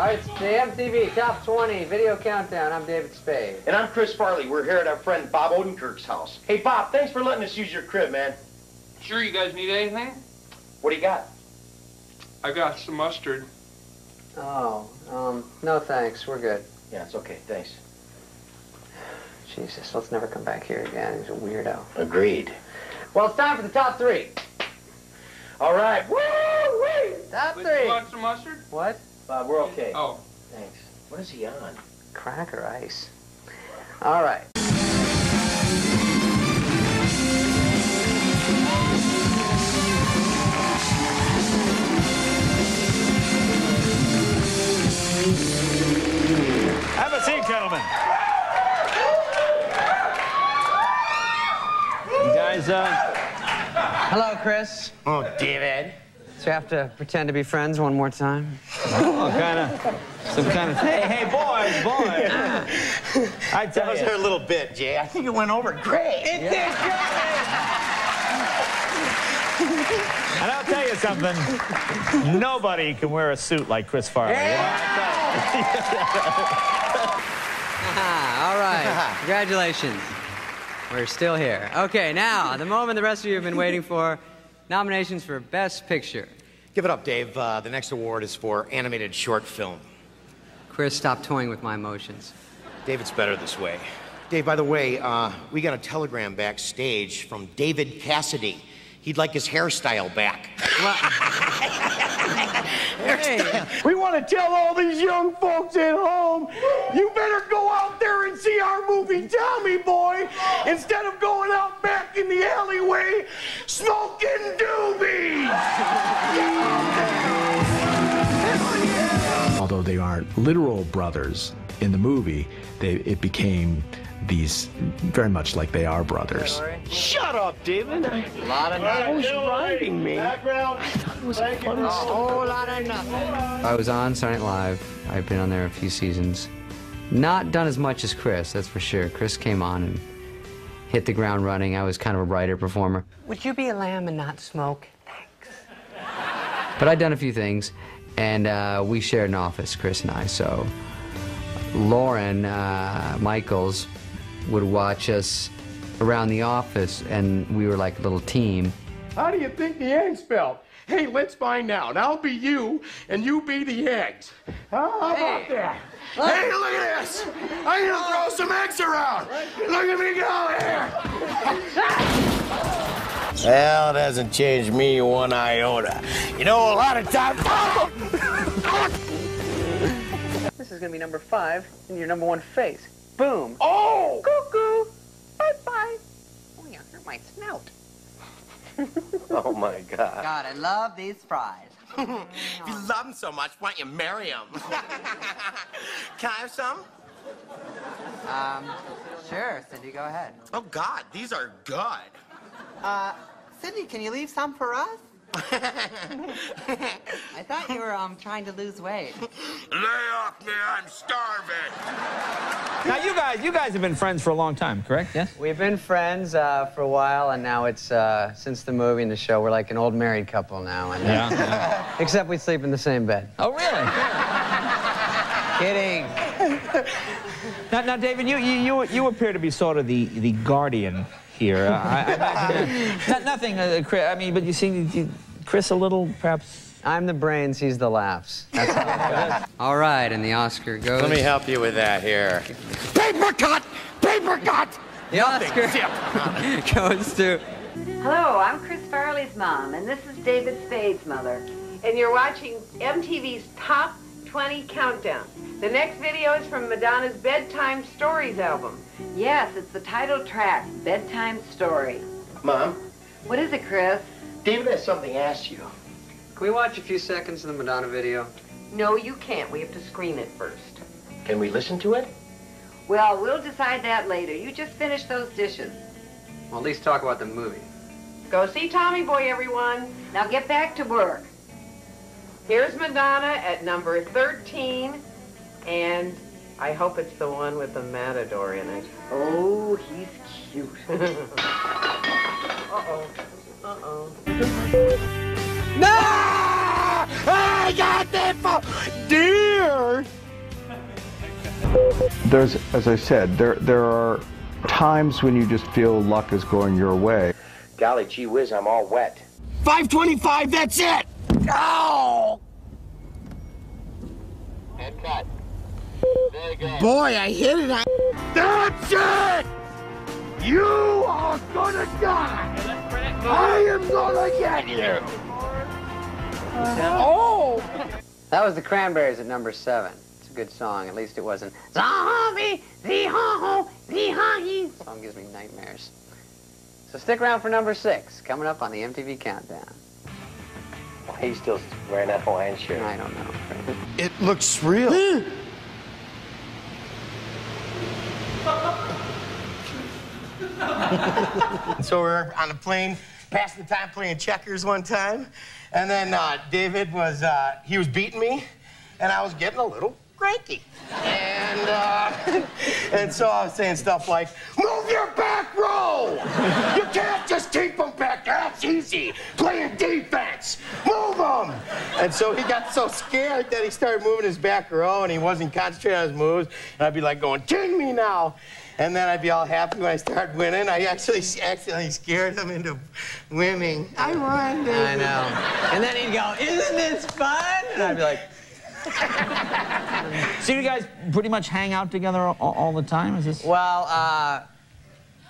All right, it's the MTV Top 20 Video Countdown. I'm David Spade. And I'm Chris Farley. We're here at our friend Bob Odenkirk's house. Hey, Bob, thanks for letting us use your crib, man. Sure, you guys need anything? What do you got? I got some mustard. Oh, no thanks. We're good. Yeah, it's okay. Thanks. Jesus, let's never come back here again. He's a weirdo. Agreed. Well, it's time for the top 3. All right. Woo-wee! Top But 3. you want some mustard? What? Bob, we're okay. Oh. Thanks. What is he on? Crack or ice? All right. Have a seat, gentlemen. You guys, Hello, Chris. Oh, David. So you have to pretend to be friends one more time? some kind of. Hey, boys. I tell That was you. her little bit, Jay. I think it went over great. It did great! And I'll tell you something. Nobody can wear a suit like Chris Farley. All right. Congratulations. We're still here. Okay, now, the moment the rest of you have been waiting for. Nominations for Best Picture. Give it up, Dave. The next award is for animated short film. Chris, stop toying with my emotions. Dave, it's better this way. Dave, by the way, we got a telegram backstage from David Cassidy. He'd like his hairstyle back. Hey. We want to tell all these young folks at home, you better go out there and see our movie Tommy Boy instead of going out back in the alleyway smoking doobies. Although they aren't literal brothers in the movie, it became these very much like they are brothers. Shut up, David. A lot of nothing. Who's writing me? A whole lot of nothing. I was on Saturday Night Live. I've been on there a few seasons. Not done as much as Chris, that's for sure. Chris came on and hit the ground running. I was kind of a writer performer. Would you be a lamb and not smoke? Thanks. But I'd done a few things, and we shared an office, Chris and I. So Lauren Michaels would watch us around the office, and we were like a little team. How do you think the eggs spelled? Hey, let's find out. I'll be you, and you be the eggs. How about that? Hey, look at this. I'm going to throw some eggs around. Look at me go here. Well, it hasn't changed me one iota. You know, a lot of times... This is going to be number 5 in your number 1 face. Boom. Oh! Cuckoo. Bye-bye. Oh, you hurt my snout. Oh, my God. God, I love these fries. If you love him so much, why don't you marry him? Can I have some? Sure, Cindy, go ahead. Oh, God, these are good. Cindy, can you leave some for us? I thought you were, trying to lose weight. Lay off me, I'm starving. Now, you guys have been friends for a long time, correct? Yes? We've been friends for a while, and now it's, since the movie and the show, we're like an old married couple now. And, Yeah. except we sleep in the same bed. Oh, really? Kidding. Now, David, you appear to be sort of the guardian here. I imagine nothing, Chris. I mean, but you see, Chris a little, perhaps. I'm the brains, he's the laughs. That's how it goes. All right, and the Oscar goes. Let me help you with that here. Paper cut! Paper cut! The Oscar goes to. Hello, I'm Chris Farley's mom, and this is David Spade's mother. And you're watching MTV's Top 20 Countdown. The next video is from Madonna's Bedtime Stories album. Yes, it's the title track, Bedtime Story. Mom, What is it, Chris? David has something to ask you. Can we watch a few seconds of the Madonna video? No, you can't. We have to screen it first. Can we listen to it? Well, we'll decide that later. You just finish those dishes. Well, at least talk about the movie. Go see Tommy Boy, everyone. Now get back to work. Here's Madonna at number 13, and I hope it's the one with the matador in it. Oh, he's cute. Uh-oh. Uh-oh. No! I got that for... Dear There's, as I said, there are times when you just feel luck is going your way. Golly gee whiz, I'm all wet. 525, that's it! Ow! Head cut. Very good. Boy, I hit it. That's it! You are gonna die! I am gonna get you! Oh! That was the Cranberries at number 7. It's a good song. At least it wasn't. Zombie, song gives me nightmares. So stick around for number 6, coming up on the MTV Countdown. Why are you still wearing that Hawaiian shirt? I don't know. It looks real. So we're on the plane, passing the time playing checkers one time, and then David was, he was beating me, and I was getting a little cranky. And so I was saying stuff like, move your back row! You can't just keep them back, that's easy. Playing defense, move them! And so he got so scared that he started moving his back row, and he wasn't concentrating on his moves, and I'd be like going, king me now! And then I'd be all happy when I started winning. I actually accidentally scared him into winning. I won, David. I know. And then he'd go, isn't this fun? And I'd be like... So you guys pretty much hang out together all the time? Is this... Well,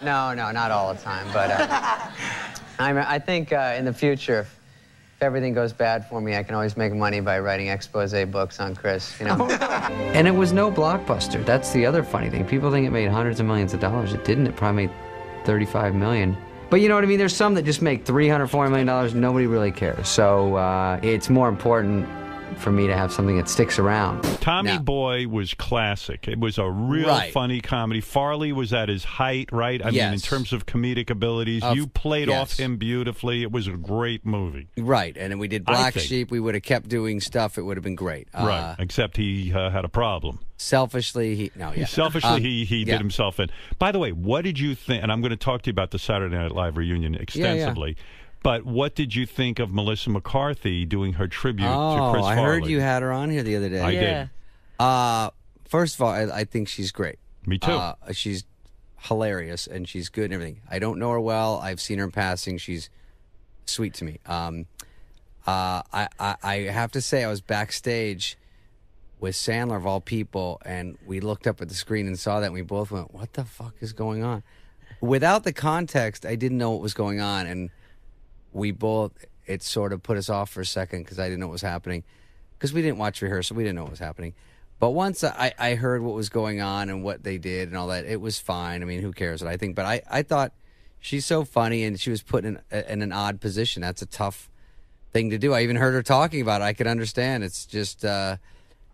no, not all the time. But I think in the future, if everything goes bad for me, I can always make money by writing expose books on Chris, you know. And it was no blockbuster. That's the other funny thing. People think it made hundreds of millions of dollars. It didn't. It probably made 35 million. But you know what I mean? There's some that just make $300, $400 million. Nobody really cares. So it's more important for me to have something that sticks around. Tommy Boy was classic. It was a real funny comedy. Farley was at his height, right? I mean, in terms of comedic abilities, you played off him beautifully. It was a great movie. Right, and we did Black Sheep. We would have kept doing stuff. It would have been great. Right, except he had a problem. Selfishly, he did himself in. By the way, what did you think? And I'm going to talk to you about the Saturday Night Live reunion extensively. But what did you think of Melissa McCarthy doing her tribute to Chris Farley? I heard you had her on here the other day. I did. First of all, I think she's great. Me too. She's hilarious, and she's good and everything. I don't know her well. I've seen her in passing. She's sweet to me. I have to say, I was backstage with Sandler, of all people, and we looked up at the screen and saw that, and we both went, what the fuck is going on? Without the context, I didn't know what was going on, and we both, it sort of put us off for a second because I didn't know what was happening. Because we didn't watch rehearsal, we didn't know what was happening. But once I heard what was going on and what they did and all that, it was fine. I mean, who cares what I think? But I thought she's so funny, and she was put in an odd position. That's a tough thing to do. I even heard her talking about it. I could understand. It's just,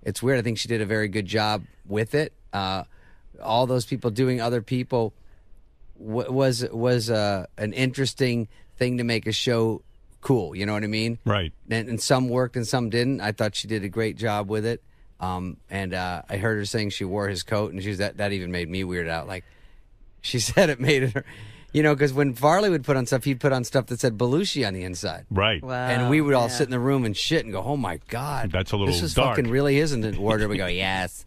it's weird. I think she did a very good job with it. All those people doing other people was an interesting thing to make a show cool, you know what I mean? Right. And some worked and some didn't. I thought she did a great job with it. And I heard her saying she wore his coat, and that even made me weird out. Like, she said it made her, you know, because when Farley would put on stuff, he'd put on stuff that said Belushi on the inside. Right. Wow, and we would all sit in the room and shit and go, oh my God. That's a little This is dark. fucking really isn't it, wardrobe? We go, yes.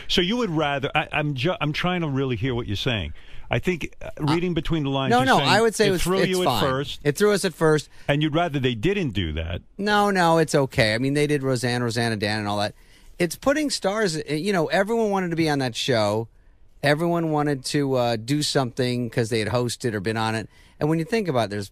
So you would rather, I'm trying to really hear what you're saying. I think reading between the lines, No, you're saying I would say it threw it's you fine. at first. It threw us at first. And you'd rather they didn't do that. No, it's okay. I mean, they did Rosanna Dan, and all that. It's putting stars, you know, everyone wanted to be on that show. Everyone wanted to do something because they had hosted or been on it. And when you think about it, there's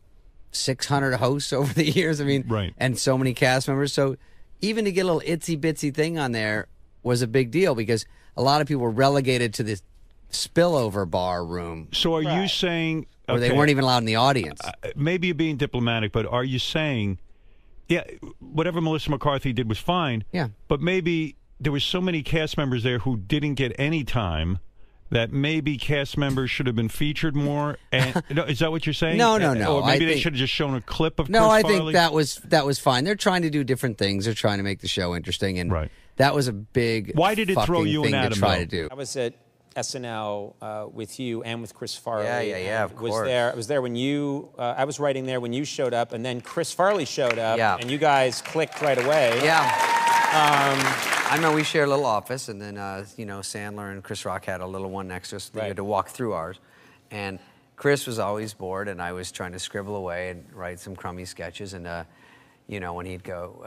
600 hosts over the years. I mean, right. And so many cast members. So even to get a little itsy-bitsy thing on there was a big deal because a lot of people were relegated to this spillover bar room. So are you saying... Or they weren't even allowed in the audience. Maybe you're being diplomatic, but are you saying, yeah, whatever Melissa McCarthy did was fine, yeah, but maybe there were so many cast members there who didn't get any time that maybe cast members should have been featured more? And is that what you're saying? No. Or maybe they should have just shown a clip of Chris I Farley? think that was fine. They're trying to do different things. They're trying to make the show interesting, and that was a big Why did it throw you and Adam to try to do? I was at SNL with you and with Chris Farley. Yeah, of course. I was there when you, I was writing there when you showed up, and then Chris Farley showed up, yeah, and you guys clicked right away. Yeah. I remember we shared a little office, and then, you know, Sandler and Chris Rock had a little one next to us. They had to walk through ours. And Chris was always bored, and I was trying to scribble away and write some crummy sketches. And, you know, when he'd go,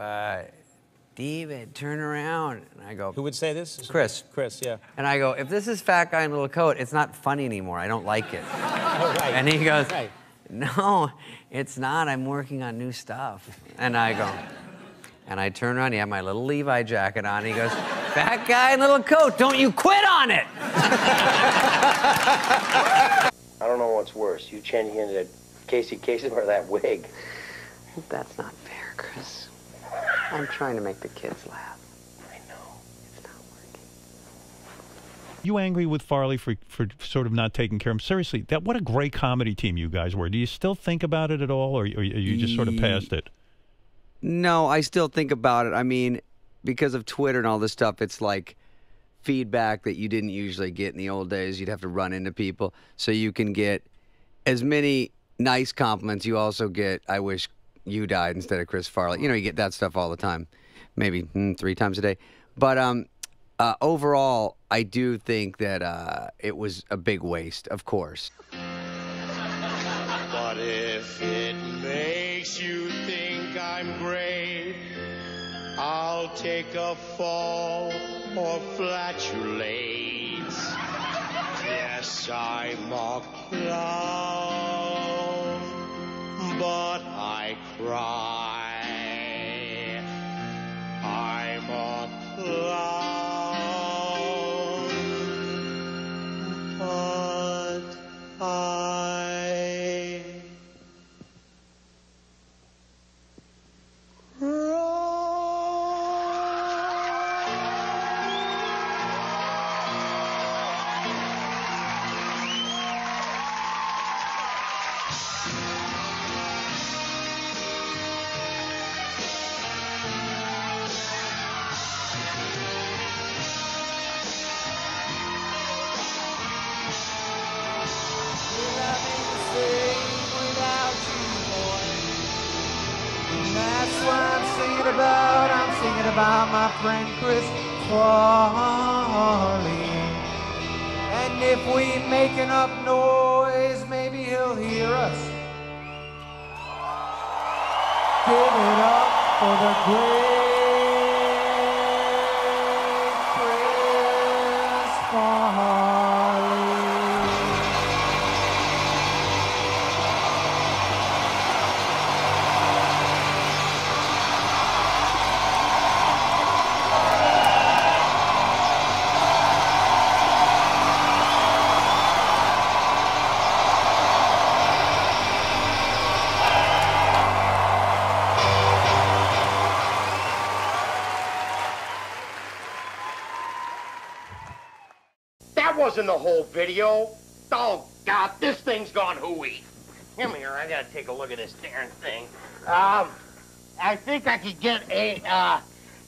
David, turn around. And I go... Who would say this? Chris. Chris, yeah. And I go, if this is fat guy in a little coat, it's not funny anymore. I don't like it. Oh, right. And he goes, right. No, it's not. I'm working on new stuff. And I go... And I turn around, he had my little Levi jacket on, and he goes, fat guy in little coat, don't you quit on it! I don't know what's worse, you changing into Casey Kasem or that wig. That's not fair, Chris. I'm trying to make the kids laugh. I know. It's not working. You angry with Farley for sort of not taking care of him? Seriously, what a great comedy team you guys were. Do you still think about it at all, or you just sort of past it? No, I still think about it. I mean, because of Twitter and all this stuff, it's like feedback that you didn't usually get in the old days. You'd have to run into people. So you can get as many nice compliments. You also get, I wish you died instead of Chris Farley. You know, you get that stuff all the time, maybe 3 times a day. But overall, I do think that it was a big waste, of course. But if it makes you think I'm great, I'll take a fall or flatulate. Yes, I'm a clown, but I cry. I'm a clown, but I'm singing about my friend Chris Farley. And if we make enough noise, maybe he'll hear us. Give it up for the great Chris Farley. That wasn't the whole video. Oh, God, this thing's gone hooey. Come here, I gotta take a look at this darn thing. I think I could get a,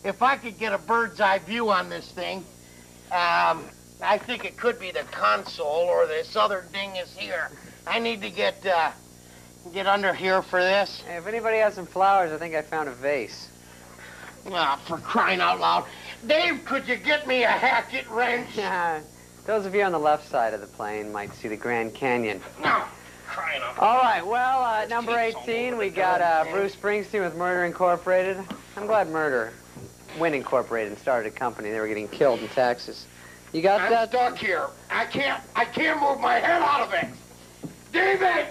if I could get a bird's eye view on this thing, I think it could be the console or this other dingus here. I need to get under here for this. Hey, if anybody has some flowers, I think I found a vase. For crying out loud. Dave, could you get me a hatchet wrench? Those of you on the left side of the plane might see the Grand Canyon. No, crying out loud. All right, well, number 18, we got Bruce Springsteen with Murder Incorporated. I'm glad Murder went incorporated and started a company. They were getting killed in Texas. You got that? I'm stuck here. I can't move my head out of it. David!